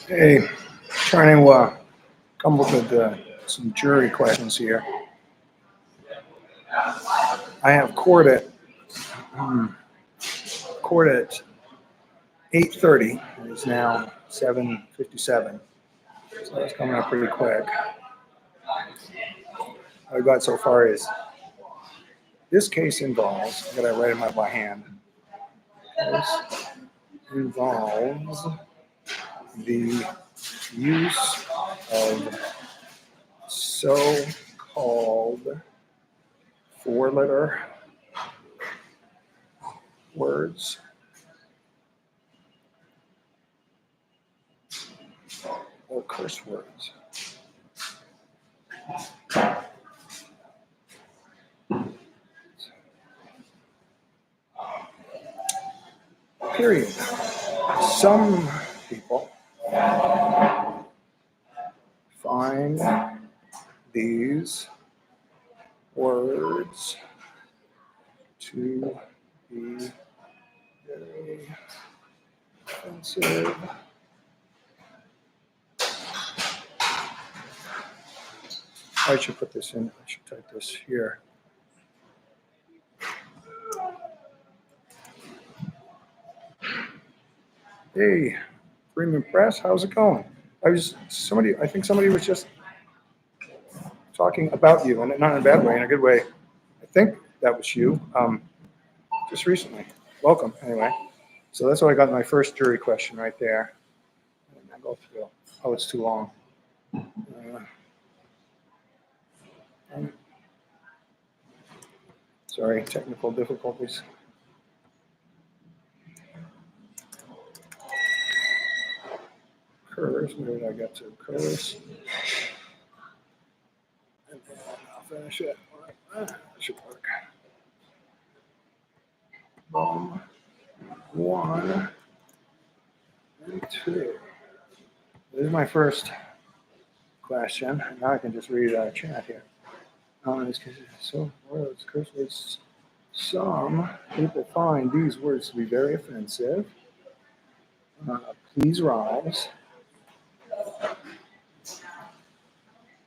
Hey, trying to come up with some jury questions here. I have um, court at 8:30. It's now 7:57, so it's coming up pretty quick. What I got so far is this case involves. I got to write them out by hand. This involves the use of so-called four-letter words or curse words. Period. Some people find these words to be very offensive. I should put this in. I should type this here. Hey, Freeman Press, how's it going? I think somebody was just talking about you, and not in a bad way, in a good way. I think that was you, just recently. Welcome, anyway. So that's what I got in my first jury question right there. And I go through. Oh, it's too long. Sorry, technical difficulties. Curse, where did I get to? Curse. And then I'll finish it. That should work. Boom. 1 and 2. This is my first question. Now I can just read chat here. So words, curse words. Some people find these words to be very offensive. Please rise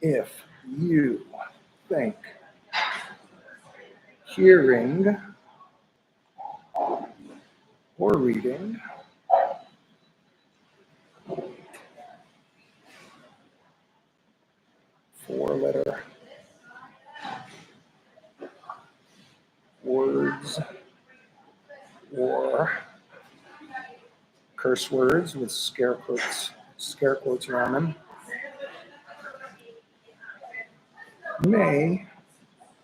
if you think hearing or reading four-letter words or curse words with scare quotes around them may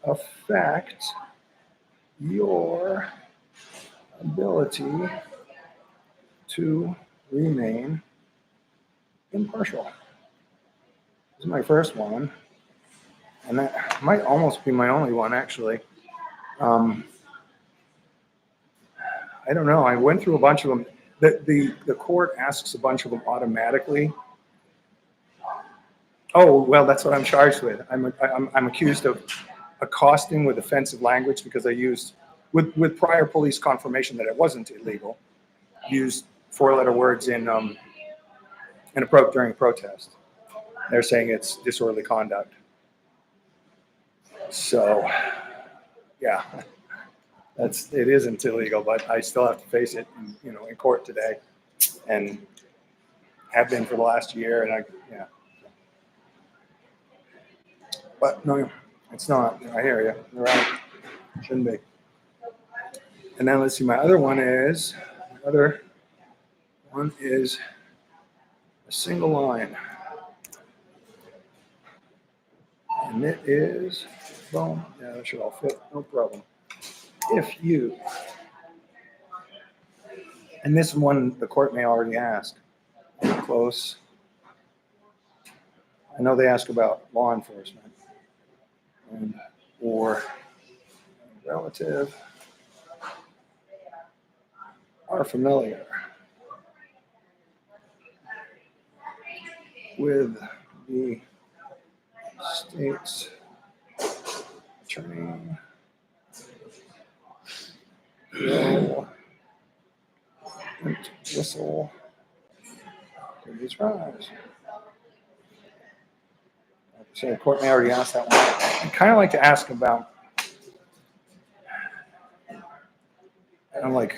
affect your ability to remain impartial. This is my first one, and that might almost be my only one, actually. I don't know. I went through a bunch of them. The court asks a bunch of them automatically. Oh, well, that's what I'm charged with. I'm accused of accosting with offensive language because I used, with prior police confirmation that it wasn't illegal, used four-letter words during a protest. They're saying it's disorderly conduct. So, yeah, it isn't illegal, but I still have to face it, in court today, and have been for the last year. And yeah. But no, it's not. I hear you. You're right. Shouldn't be. And then let's see. My other one is a single line. And it is, boom. Yeah, that should all fit. No problem. If you, and this one the court may already ask. Close. I know they ask about law enforcement or relative are familiar with the state's attorney will whistle These fries. So Courtney already asked that one. I kind of like to ask about, I'm like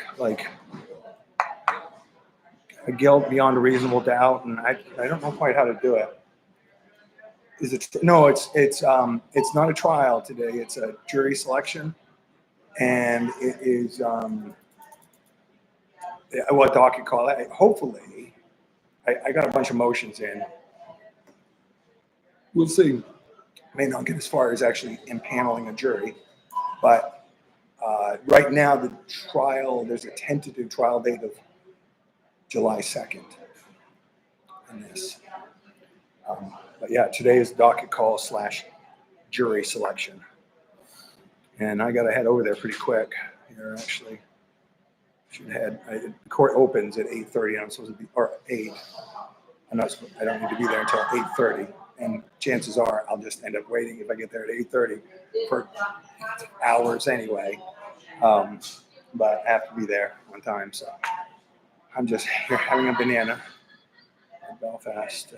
a guilt beyond a reasonable doubt, and I don't know quite how to do it. Is it? No, it's not a trial today. It's a jury selection, and it is what docket call it. Hopefully, I got a bunch of motions in. We'll see. May not get as far as actually impaneling a jury, but right now the trial, there's a tentative trial date of July 2nd in this. But yeah, today is docket call / jury selection. And I got to head over there pretty quick here, actually. Should head. Court opens at 8:30. I'm supposed to be, or 8. I don't need to be there until 8:30. And chances are I'll just end up waiting if I get there at 8:30 for hours anyway. But I have to be there on time. So I'm just here having a banana at Belfast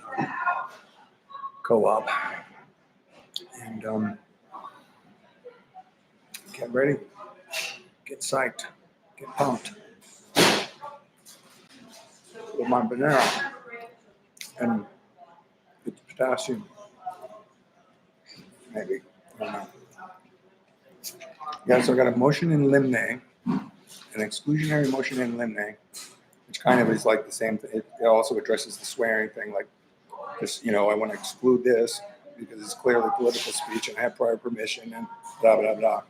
Co-op. And get ready, get psyched, get pumped with my banana and it's potassium. Maybe. I don't know. Yeah, so I got a motion in limine, an exclusionary motion in limine, which kind of is like the same thing. It also addresses the swearing thing, like this, I want to exclude this because it's clearly political speech and I have prior permission and blah, blah, blah.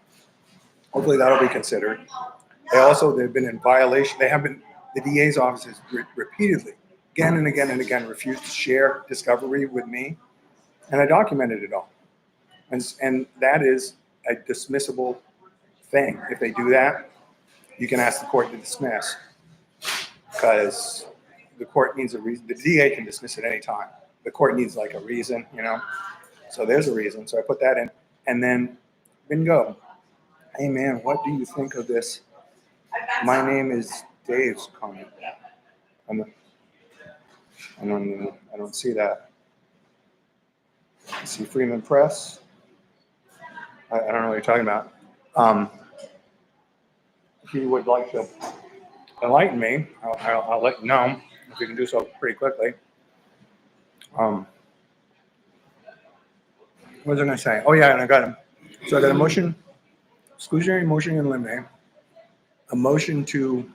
Hopefully that'll be considered. They've been in violation. The DA's office has repeatedly, again and again and again, refused to share discovery with me. And I documented it all. And that is a dismissible thing. If they do that, you can ask the court to dismiss because the court needs a reason. The DA can dismiss at any time. The court needs like a reason, So there's a reason. So I put that in. And then bingo. Hey man, what do you think of this? My name is Dave's comment. I don't see that. I see Freeman Press. I don't know what you're talking about. If you would like to enlighten me, I'll let you know if you can do so pretty quickly. What was I going to say? Oh yeah, and I got him. So I got a motion, exclusionary motion in limine, a motion to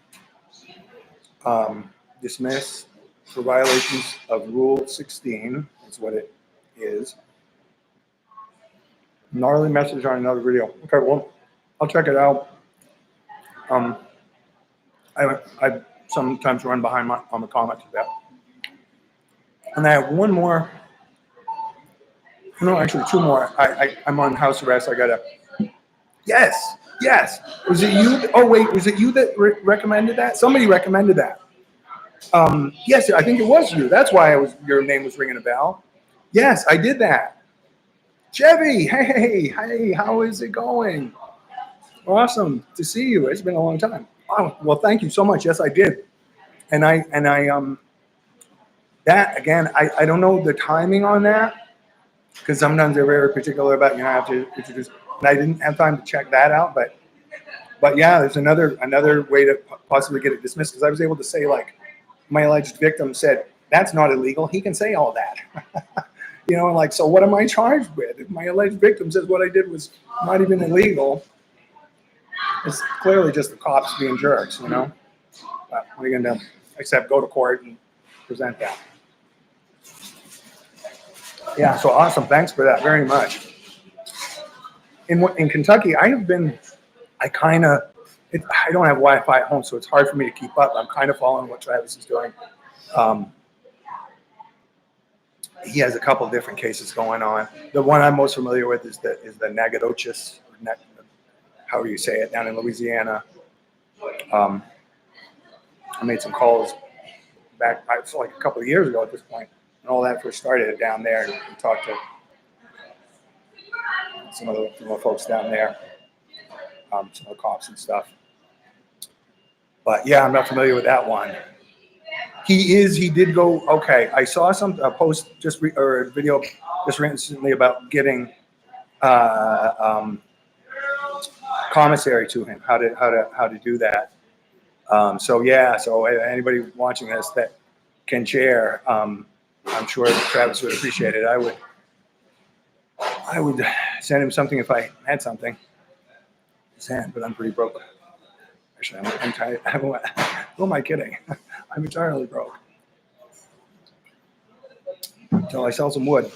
dismiss for violations of Rule 16. Is what it is. Gnarly message on another video. Okay, well, I'll check it out. I sometimes run behind on the comments of that. And I have one more. No, actually, two more. I'm on house arrest. I gotta. Yes. Was it you? Oh wait, was it you that recommended that? Somebody recommended that. Yes, I think it was you. That's why your name was ringing a bell. Yes, I did that. Chevy, hey, how is it going? Awesome to see you. It's been a long time. Oh, well, thank you so much. Yes, I did. And I that again, I don't know the timing on that because sometimes they're very particular about I have to introduce. And I didn't have time to check that out, but yeah, there's another way to possibly get it dismissed because I was able to say like my alleged victim said that's not illegal. He can say all that. And like, so what am I charged with? If my alleged victim says what I did was not even illegal, it's clearly just the cops being jerks, But what are you going to do? Except go to court and present that. Yeah, so awesome. Thanks for that very much. In Kentucky, I don't have Wi-Fi at home, so it's hard for me to keep up. I'm kind of following what Travis is doing. He has a couple of different cases going on. The one I'm most familiar with is the Nacogdoches, however you say it, down in Louisiana. I made some calls back like a couple of years ago at this point, and all that first started down there. And we talked to some of the folks down there, some of the cops and stuff. But yeah, I'm not familiar with that one. He did go. Okay, I saw a post or a video just recently about getting um, commissary to him. How to do that. So yeah. So anybody watching this that can share, I'm sure that Travis would appreciate it. I would send him something if I had something to send, but I'm pretty broke. Actually, I'm tired. Who am I kidding? I'm entirely broke. Until I sell some wood.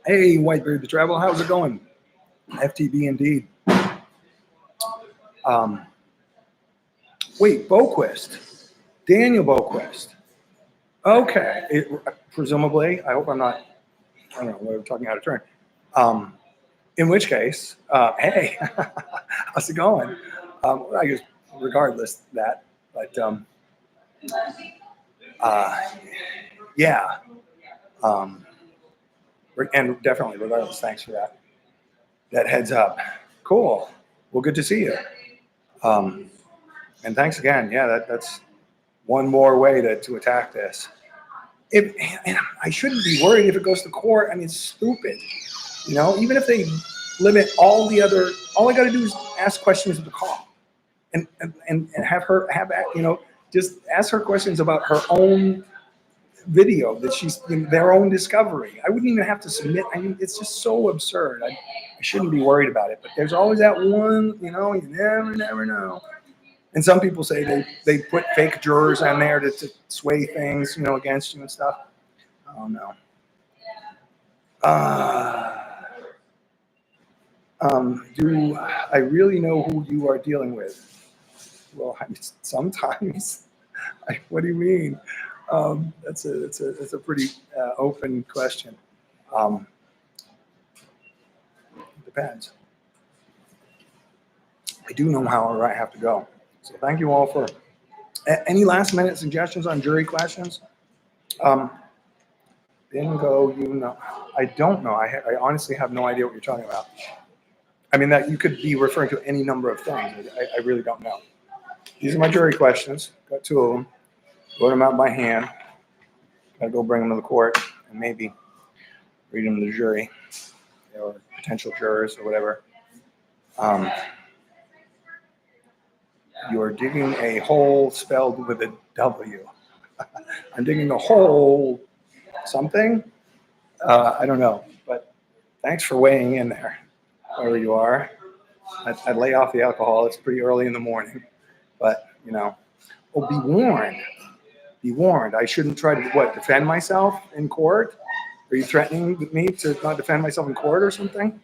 Hey, Whitebeard the Travel, how's it going? FTB indeed. Um, wait, Boquist. Daniel Boquist. Okay. Presumably, I hope I'm not, I don't know, we're talking out of turn. In which case, hey, how's it going? I guess regardless of that, but yeah. And definitely regardless, thanks for that heads up. Cool. Well, good to see you. And thanks again. Yeah, that's one more way to attack this. And I shouldn't be worried if it goes to court. I mean, it's stupid. Even if they limit all I got to do is ask questions of the call, and have her just ask her questions about her own video that she's in their own discovery. I wouldn't even have to submit. I mean, it's just so absurd. I shouldn't be worried about it. But there's always that one. You never know. And some people say they put fake jurors on there to sway things, against you and stuff. I don't know. Do I really know who you are dealing with? Well, I mean, sometimes. What do you mean? That's a pretty open question. Depends. I do know how I have to go. So thank you all for any last minute suggestions on jury questions. Bingo, I don't know. I honestly have no idea what you're talking about. I mean, that you could be referring to any number of things. I really don't know. These are my jury questions. Got 2 of them. Wrote them out by hand. Got to go bring them to the court and maybe read them to the jury or potential jurors or whatever. You're digging a hole spelled with a W. I'm digging a hole something. I don't know, but thanks for weighing in there, wherever you are. I'd lay off the alcohol. It's pretty early in the morning, but oh, be warned. Be warned. I shouldn't try to defend myself in court. Are you threatening me to not defend myself in court or something?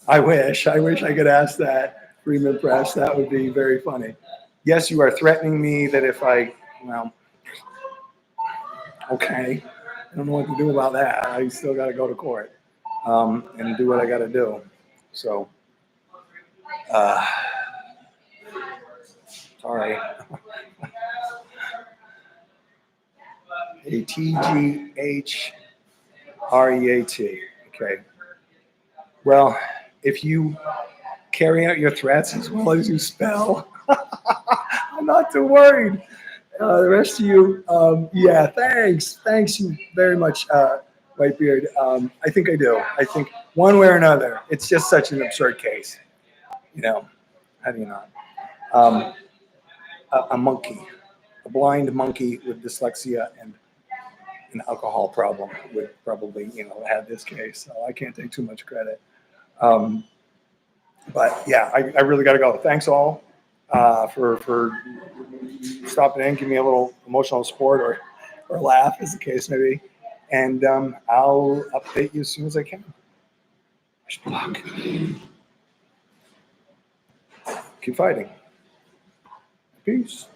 I wish I could ask that, Freeman Press. That would be very funny. Yes, you are threatening me that if okay. I don't know what to do about that. I still got to go to court and do what I got to do. So, sorry. ATGHREAT. Okay. Well, if you carry out your threats as well as you spell, I'm not too worried. The rest of you, yeah, thanks. Thanks you very much, Whitebeard. I think I do. I think one way or another, it's just such an absurd case. How do you not? A monkey, a blind monkey with dyslexia and an alcohol problem would probably, have this case. So I can't take too much credit. But yeah, I really got to go. Thanks all for stopping in, give me a little emotional support or laugh, as the case may be. And I'll update you as soon as I can. Wish me luck. Keep fighting. Peace.